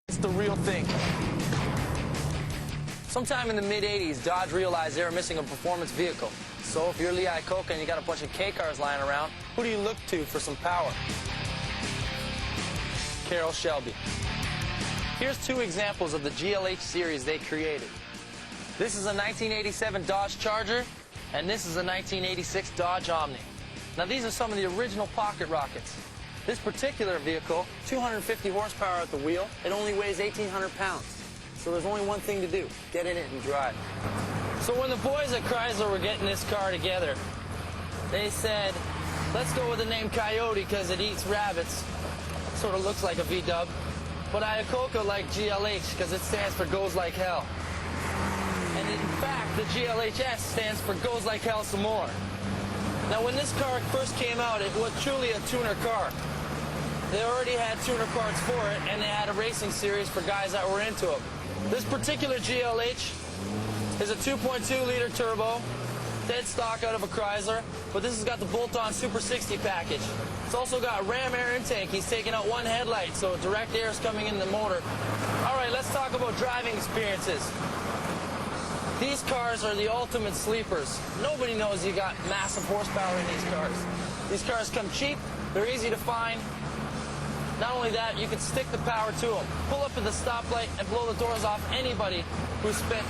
It's the real thing. Sometime in the mid-'80s, Dodge realized they were missing a performance vehicle. So if you're Lee Iacocca and you got a bunch of K cars lying around, who do you look to for some power? Caroll Shelby. Here's two examples of the GLH series they created. This is a 1987 Dodge Charger, and this is a 1986 Dodge Omni. Now these are some of the original pocket rockets. This particular vehicle, 250 horsepower at the wheel, it only weighs 1,800 pounds. So there's only one thing to do, get in it and drive. So when the boys at Chrysler were getting this car together, they said, let's go with the name Coyote because it eats rabbits. Sort of looks like a V-dub. But Iacocca liked GLH because it stands for Goes Like Hell. And in fact, the GLHS stands for Goes Like Hell Some More. Now when this car first came out, it was truly a tuner car. They already had tuner parts for it, and they had a racing series for guys that were into them. This particular GLH is a 2.2-liter turbo, dead stock out of a Chrysler, but this has got the bolt-on Super 60 package. It's also got ram air intake. He's taking out one headlight, so direct air is coming in the motor. All right, let's talk about driving experiences. These cars are the ultimate sleepers. Nobody knows you got massive horsepower in these cars. These cars come cheap, they're easy to find. Not only that, you can stick the power to them. Pull up at the stoplight and blow the doors off anybody who spent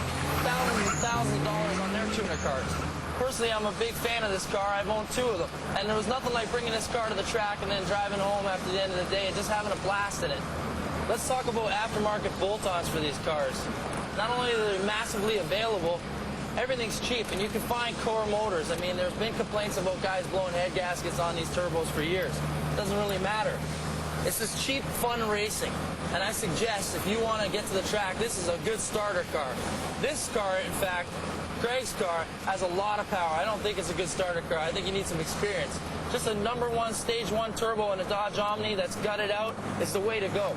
thousands and thousands of dollars on their tuner cars. Personally, I'm a big fan of this car. I've owned two of them. And there was nothing like bringing this car to the track and then driving home after the end of the day and just having a blast in it. Let's talk about aftermarket bolt-ons for these cars. Not only are they massively available, everything's cheap, and you can find core motors. I mean, there's been complaints about guys blowing head gaskets on these turbos for years. It doesn't really matter. It's just cheap, fun racing. And I suggest if you want to get to the track, this is a good starter car. This car, in fact, Greg's car, has a lot of power. I don't think it's a good starter car. I think you need some experience. Just a #1 Stage 1 turbo in a Dodge Omni that's gutted out is the way to go.